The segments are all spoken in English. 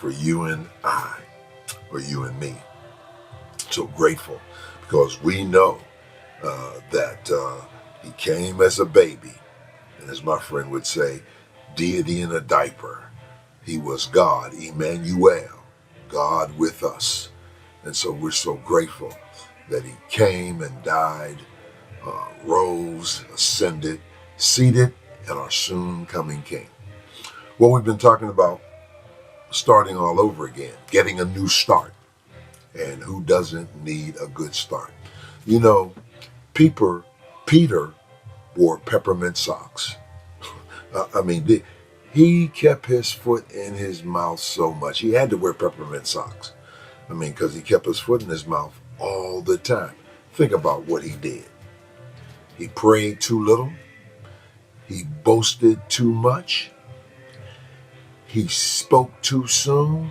for you and I, or you and me. So grateful because we know that he came as a baby. And as my friend would say, deity in a diaper. He was God, Emmanuel, God with us. And so we're so grateful that he came and died, rose, ascended, seated, and our soon coming King. Well, we've been talking about starting all over again, getting a new start. And who doesn't need a good start? You know, Peter wore peppermint socks. He kept his foot in his mouth so much. He had to wear peppermint socks. Because he kept his foot in his mouth all the time. Think about what he did. He prayed too little. He boasted too much. He spoke too soon.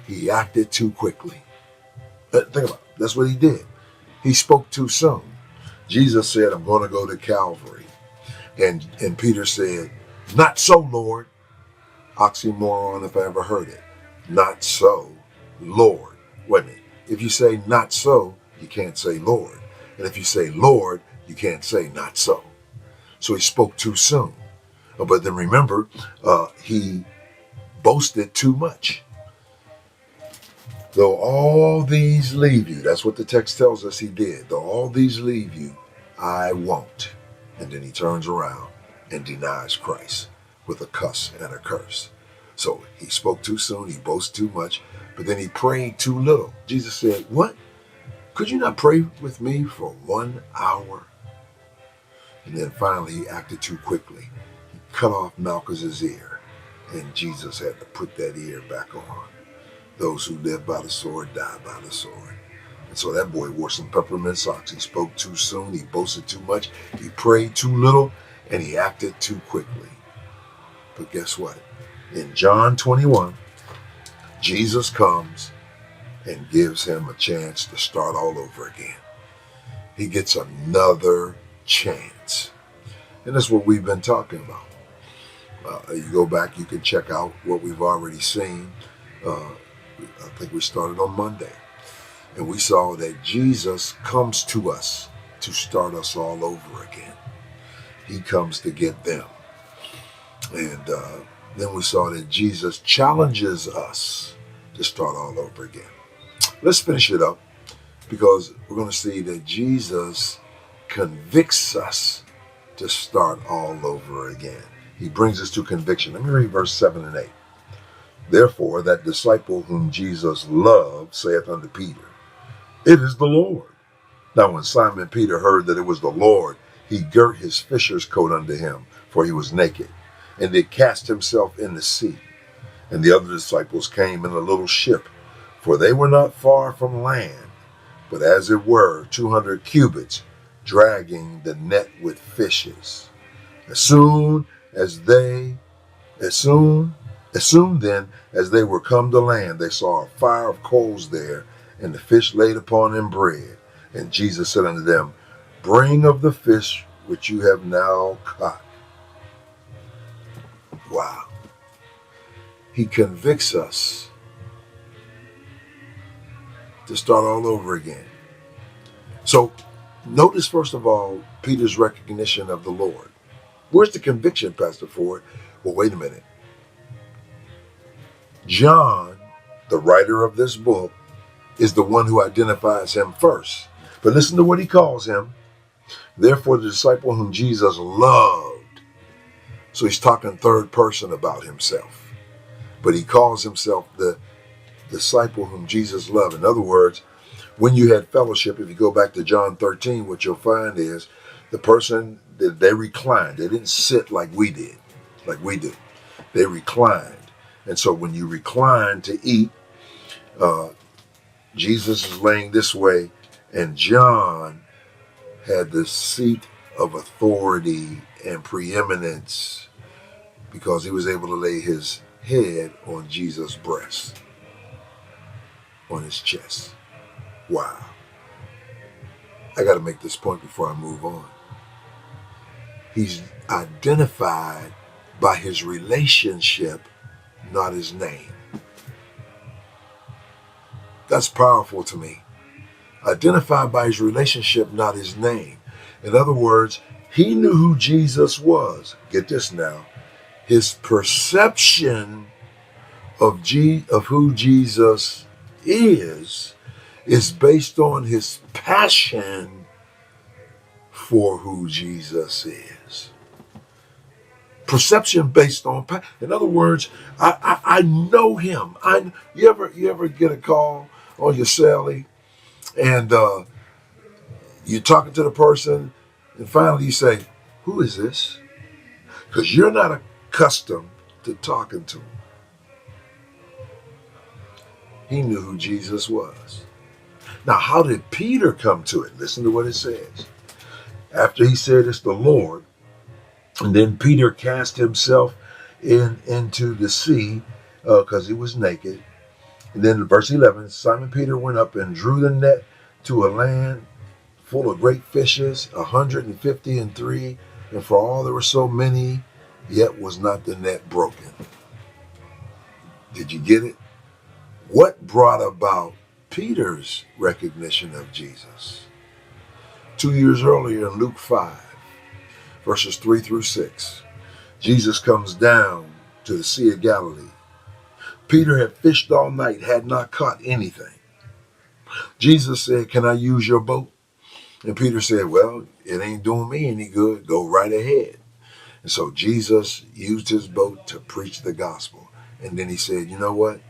He acted too quickly. Think about it. That's what he did. He spoke too soon. Jesus said, I'm going to go to Calvary. And Peter said, not so, Lord. Oxymoron if I ever heard it. Not so, Lord. Wait a minute. If you say not so, you can't say Lord. And if you say Lord, you can't say not so. So he spoke too soon. But then remember, he boasted too much. Though all these leave you, that's what the text tells us he did. Though all these leave you, I won't. And then he turns around and denies Christ with a cuss and a curse. So he spoke too soon, he boasted too much, but then he prayed too little. Jesus said, what? Could you not pray with me for 1 hour? And then finally he acted too quickly. He cut off Malchus's ear, and Jesus had to put that ear back on. Those who live by the sword die by the sword. And so that boy wore some peppermint socks. He spoke too soon, he boasted too much, he prayed too little, and he acted too quickly. But guess what? In John 21, Jesus comes and gives him a chance to start all over again. He gets another chance. And that's what we've been talking about. You go back, you can check out what we've already seen. I think we started on Monday. And we saw that Jesus comes to us to start us all over again. He comes to get them. And then we saw that Jesus challenges us to start all over again. Let's finish it up because we're going to see that Jesus convicts us to start all over again. He brings us to conviction. Let me read verse 7 and 8. Therefore, that disciple whom Jesus loved saith unto Peter, it is the Lord. Now when Simon Peter heard that it was the Lord, he girt his fisher's coat unto him, for he was naked, and did cast himself in the sea. And the other disciples came in a little ship, for they were not far from land, but as it were 200 cubits, dragging the net with fishes. As soon then as they were come to land, they saw a fire of coals there, and the fish laid upon them bread. And Jesus said unto them, bring of the fish which you have now caught. Wow. He convicts us to start all over again. So notice, first of all, Peter's recognition of the Lord. Where's the conviction, Pastor Ford? Well, wait a minute. John, the writer of this book, is the one who identifies him first. But listen to what he calls him. Therefore, the disciple whom Jesus loved. So he's talking third person about himself. But he calls himself the disciple whom Jesus loved. In other words, when you had fellowship, if you go back to John 13, what you'll find is the person, they reclined. They didn't sit like we did, like we do. They reclined. And so when you recline to eat, Jesus is laying this way, and John had the seat of authority and preeminence because he was able to lay his head on Jesus' breast, on his chest. Wow. I got to make this point before I move on. He's identified by his relationship, not his name. That's powerful to me. Identified by his relationship, not his name. In other words, he knew who Jesus was. Get this now. His perception of who Jesus is based on his passion for who Jesus is. Perception based on passion. In other words, I know him. You ever get a call on your celly and you're talking to the person and finally you say, "Who is this?" Because you're not accustomed to talking to him. He knew who Jesus was. Now, how did Peter come to it? Listen to what it says. After he said it's the Lord, and then Peter cast himself into the sea because he was naked. And then verse 11, Simon Peter went up and drew the net to a land full of great fishes, 153, and for all there were so many, yet was not the net broken. Did you get it? What brought about Peter's recognition of Jesus? 2 years earlier in Luke 5, verses 3 through 6, Jesus comes down to the Sea of Galilee. Peter had fished all night, had not caught anything. Jesus said, "Can I use your boat?" And Peter said, "Well, it ain't doing me any good. Go right ahead." And so Jesus used his boat to preach the gospel. And then he said, "You know what?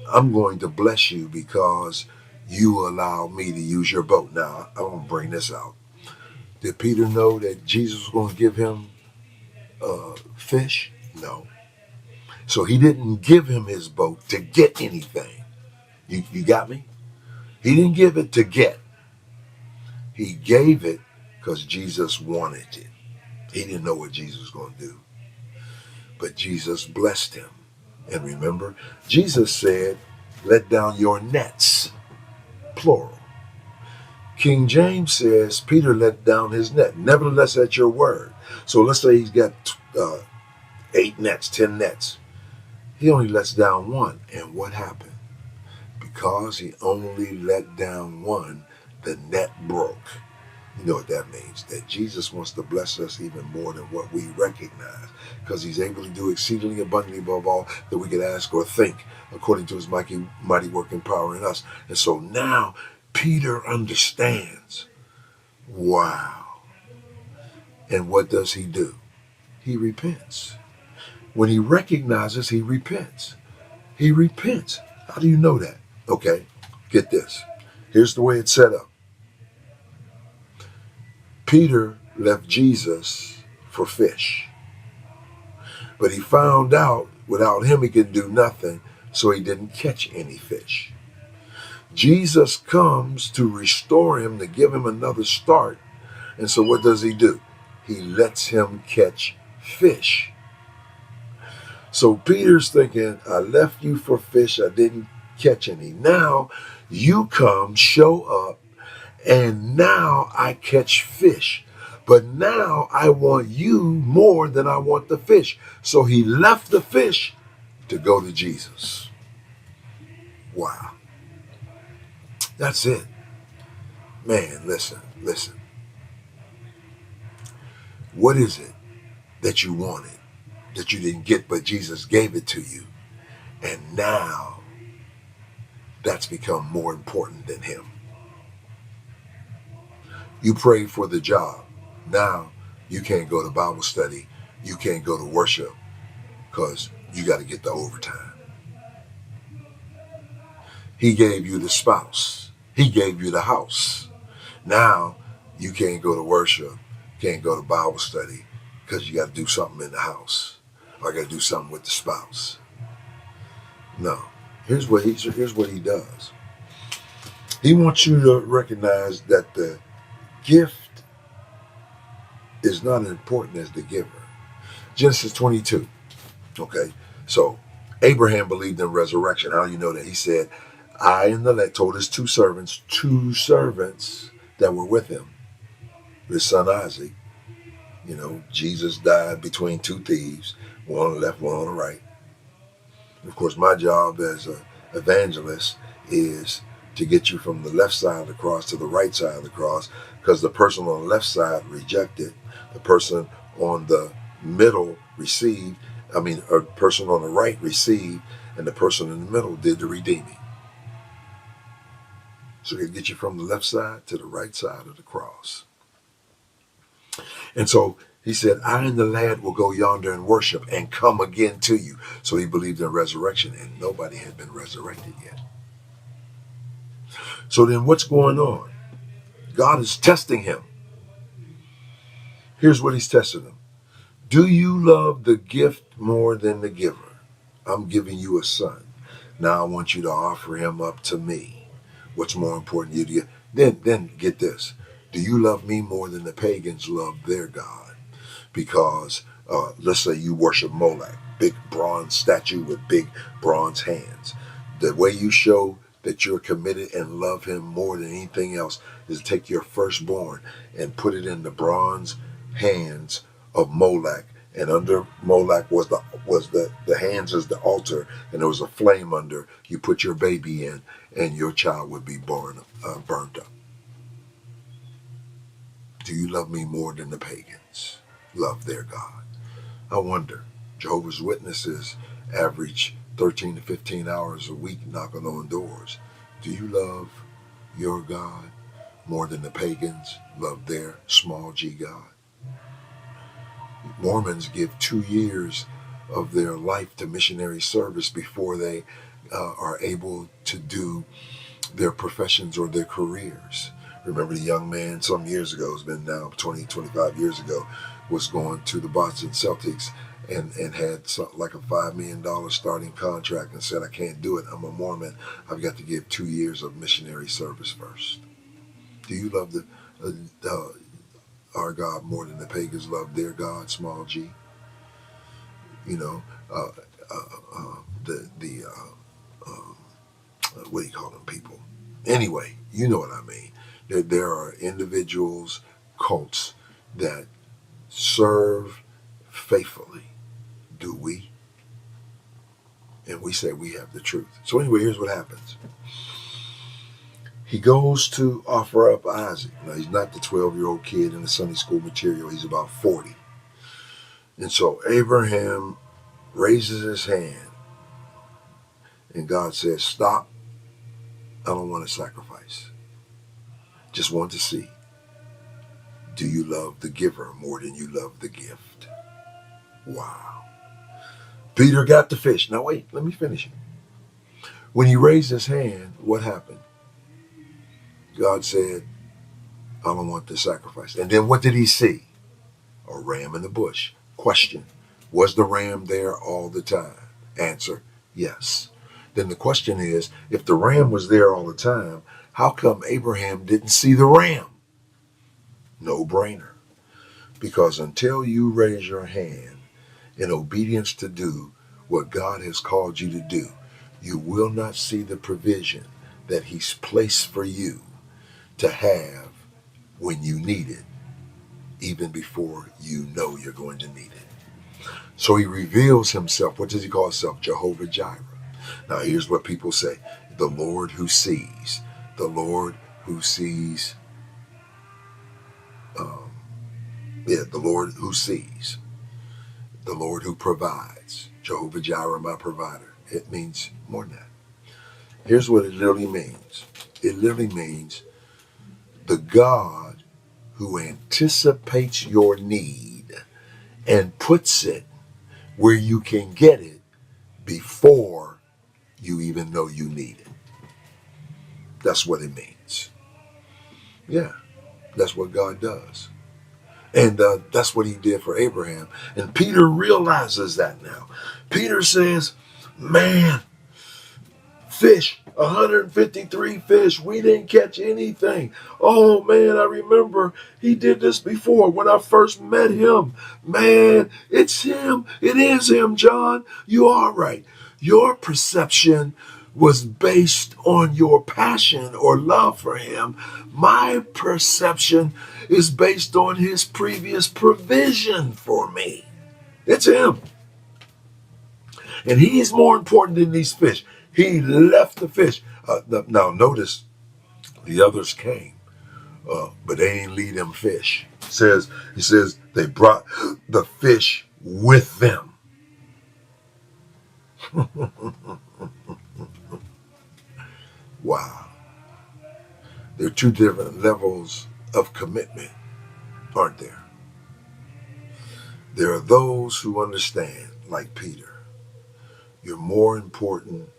I'm going to bless you because you allow me to use your boat." Now, I want to bring this out. Did Peter know that Jesus was going to give him fish? No. So he didn't give him his boat to get anything. You got me? He didn't give it to get. He gave it because Jesus wanted it. He didn't know what Jesus was going to do. But Jesus blessed him. And remember, Jesus said, "Let down your nets," plural. King James says, Peter let down his net. "Nevertheless, at your word." So let's say he's got 8 nets, 10 nets. He only lets down one. And what happened? Because he only let down one, the net broke. You know what that means? That Jesus wants to bless us even more than what we recognize, because he's able to do exceedingly abundantly above all that we could ask or think, according to his mighty working power in us. And so now Peter understands. Wow. And what does he do? He repents. When he recognizes, he repents. He repents. How do you know that? Okay, get this. Here's the way it's set up. Peter left Jesus for fish. But he found out without him he could do nothing, so he didn't catch any fish. Jesus comes to restore him, to give him another start. And so what does he do? He lets him catch fish. So Peter's thinking, "I left you for fish, I didn't catch any. Now you come, show up, and now I catch fish. But now I want you more than I want the fish." So he left the fish to go to Jesus. Wow. That's it. Man, listen. What is it that you wanted, that you didn't get, but Jesus gave it to you? And now that's become more important than him. You prayed for the job. Now you can't go to Bible study. You can't go to worship because you got to get the overtime. He gave you the spouse. He gave you the house. Now you can't go to worship, can't go to Bible study because you got to do something in the house. Or I got to do something with the spouse. No. Here's what he does. He wants you to recognize that the gift is not as important as the giver. Genesis 22. Okay. So Abraham believed in resurrection. How do you know that? He said, "I and the lad," told his two servants that were with him, his son Isaac. You know, Jesus died between two thieves, one on the left, one on the right. Of course, my job as an evangelist is to get you from the left side of the cross to the right side of the cross, because the person on the left side rejected, the person on the middle received, a person on the right received, and the person in the middle did the redeeming. So they get you from the left side to the right side of the cross. And so he said, I and the lad will go yonder and worship and come again to you. So he believed in resurrection, and nobody had been resurrected yet. So then what's going on? God is testing him. Here's what he's testing him. Do you love the gift more than the giver? I'm giving you a son. Now I want you to offer him up to me. What's more important to you? Then get this. Do you love me more than the pagans love their God? Because let's say you worship Moloch, big bronze statue with big bronze hands. The way you show that you're committed and love him more than anything else is to take your firstborn and put it in the bronze hands of Moloch. And under Moloch was the hands as the altar, and there was a flame under. You put your baby in, and your child would be burned up. Do you love me more than the pagans love their God? I wonder. Jehovah's Witnesses average 13 to 15 hours a week knocking on doors. Do you love your God more than the pagans love their small g God? Mormons give 2 years of their life to missionary service before they are able to do their professions or their careers. Remember the young man some years ago, it's been now 20, 25 years ago, was going to the Boston Celtics and had like a $5 million starting contract and said, I can't do it. I'm a Mormon. I've got to give 2 years of missionary service first. Do you love our God more than the pagans love their God, small g? You know, what do you call them people? Anyway, you know what I mean. There are individuals, cults that serve faithfully. Do we? And we say we have the truth. So anyway, here's what happens. He goes to offer up Isaac. Now, he's not the 12-year-old kid in the Sunday school material. He's about 40. And so Abraham raises his hand, and God says, stop. I don't want to sacrifice. Just want to see. Do you love the giver more than you love the gift? Wow. Peter got the fish. Now wait, let me finish it. When he raised his hand, what happened? God said, I don't want the sacrifice. And then what did he see? A ram in the bush. Question, was the ram there all the time? Answer, yes. Then the question is, if the ram was there all the time, how come Abraham didn't see the ram? No brainer. Because until you raise your hand in obedience to do what God has called you to do, you will not see the provision that he's placed for you to have when you need it, even before you know you're going to need it. So he reveals himself. What does he call himself? Jehovah Jireh. Now here's what people say. The Lord who sees. The Lord who sees. The Lord who sees. The Lord who provides. Jehovah Jireh, my provider. It means more than that. Here's what it literally means. It literally means the God who anticipates your need and puts it where you can get it before you even know you need it. That's what it means. Yeah, that's what God does. And that's what he did for Abraham. And Peter realizes that now. Peter says, man, fish, 153 fish. We didn't catch anything. Oh, man, I remember he did this before when I first met him. Man, it's him. It is him, John. You are right. Your perception was based on your passion or love for him. My perception is based on his previous provision for me. It's him. And he's more important than these fish. He left the fish. Now notice the others came, but they ain't leave them fish. He says they brought the fish with them. Wow. There are two different levels of commitment, aren't there? There are those who understand, like Peter, you're more important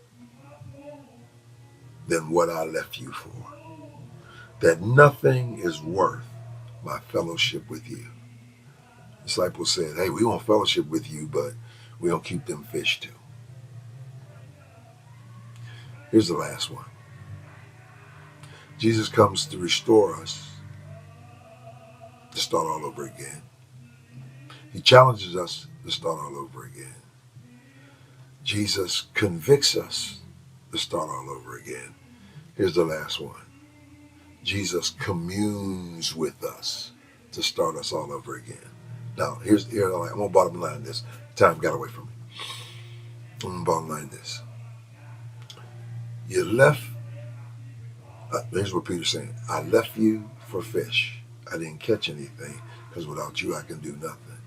than what I left you for. That nothing is worth my fellowship with you. Disciples said, hey, we want fellowship with you, but we don't keep them fish too. Here's the last one. Jesus comes to restore us, to start all over again. He challenges us to start all over again. Jesus convicts us to start all over again. Here's the last one. Jesus communes with us to start us all over again. Now, I'm going to bottom line this. Time got away from me. I'm going to bottom line this. You left, here's what Peter's saying. I left you for fish. I didn't catch anything because without you I can do nothing.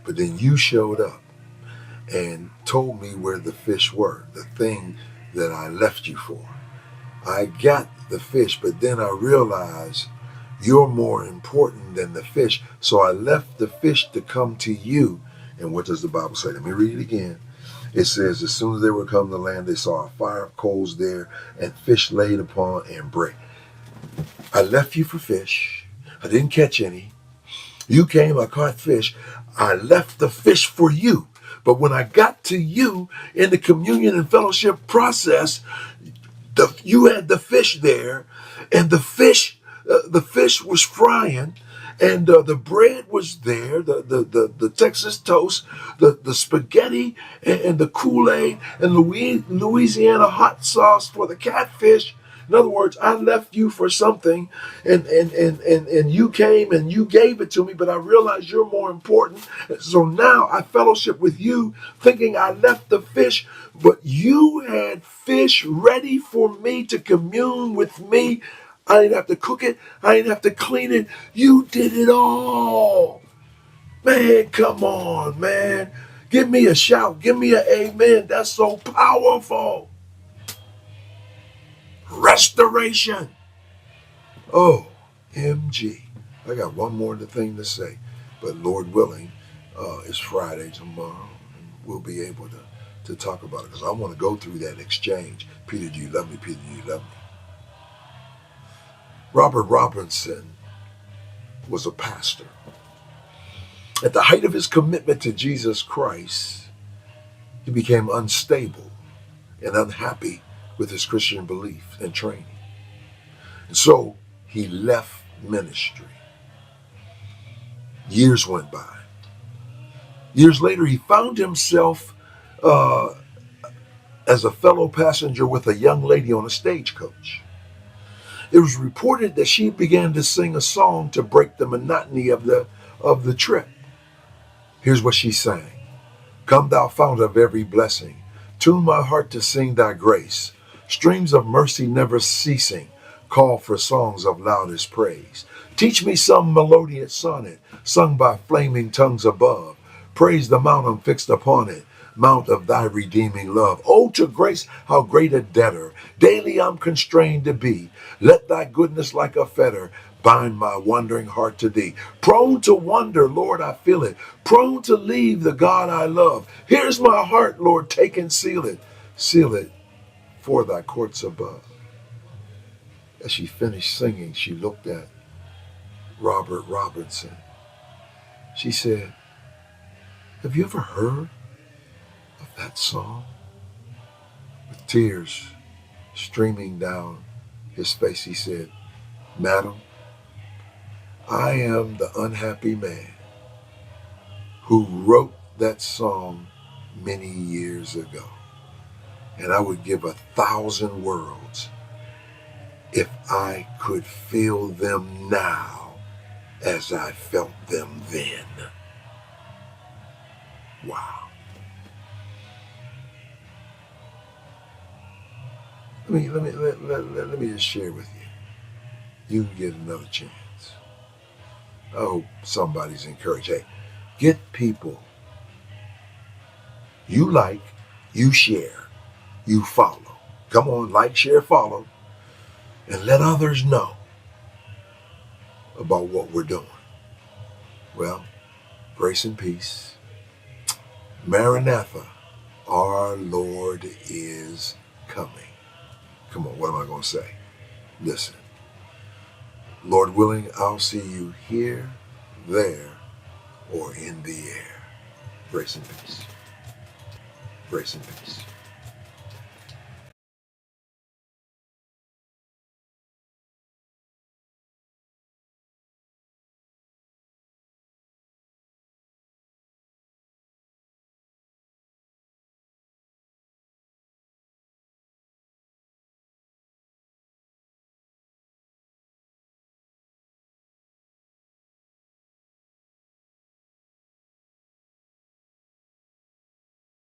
But then you showed up and told me where the fish were, the thing that I left you for. I got the fish, but then I realized you're more important than the fish. So I left the fish to come to you. And what does the Bible say? Let me read it again. It says, as soon as they were come to land, they saw a fire of coals there and fish laid upon and bread. I left you for fish. I didn't catch any. You came, I caught fish. I left the fish for you. But when I got to you in the communion and fellowship process, you had the fish there, and the fish was frying, and the bread was there, the Texas toast, the spaghetti, and the Kool-Aid, and Louisiana hot sauce for the catfish. In other words, I left you for something, and you came and you gave it to me, but I realized you're more important. So now I fellowship with you, thinking I left the fish, but you had fish ready for me to commune with me. I didn't have to cook it. I didn't have to clean it. You did it all. Man, come on, man. Give me a shout. Give me an amen. That's so powerful. Restoration. Oh, MG. I got one more thing to say, but Lord willing, it's Friday tomorrow, and we'll be able to talk about it because I want to go through that exchange. Peter, do you love me? Peter, do you love me? Robert Robinson was a pastor. At the height of his commitment to Jesus Christ, he became unstable and unhappy with his Christian belief and training. And so he left ministry. Years went by. Years later, he found himself as a fellow passenger with a young lady on a stagecoach. It was reported that she began to sing a song to break the monotony of the trip. Here's what she sang. Come thou fount of every blessing, tune my heart to sing thy grace. Streams of mercy never ceasing, call for songs of loudest praise. Teach me some melodious sonnet, sung by flaming tongues above. Praise the mountain fixed upon it, mount of thy redeeming love. Oh, to grace, how great a debtor daily I'm constrained to be. Let thy goodness like a fetter bind my wandering heart to thee. Prone to wander, Lord, I feel it. Prone to leave the God I love. Here's my heart, Lord, take and seal it. Seal it for thy courts above. As she finished singing, she looked at Robert Robinson. She said, have you ever heard of that song? With tears streaming down his face, he said, Madam, I am the unhappy man who wrote that song many years ago. And I would give 1,000 worlds if I could feel them now as I felt them then. Wow. Let me just share with you. You can get another chance. I hope somebody's encouraged. Hey, get people you like, you share, you follow. Come on, like, share, follow, and let others know about what we're doing. Well, grace and peace. Maranatha, our Lord is coming. Come on, what am I going to say? Listen, Lord willing, I'll see you here, there, or in the air. Grace and peace. Grace and peace.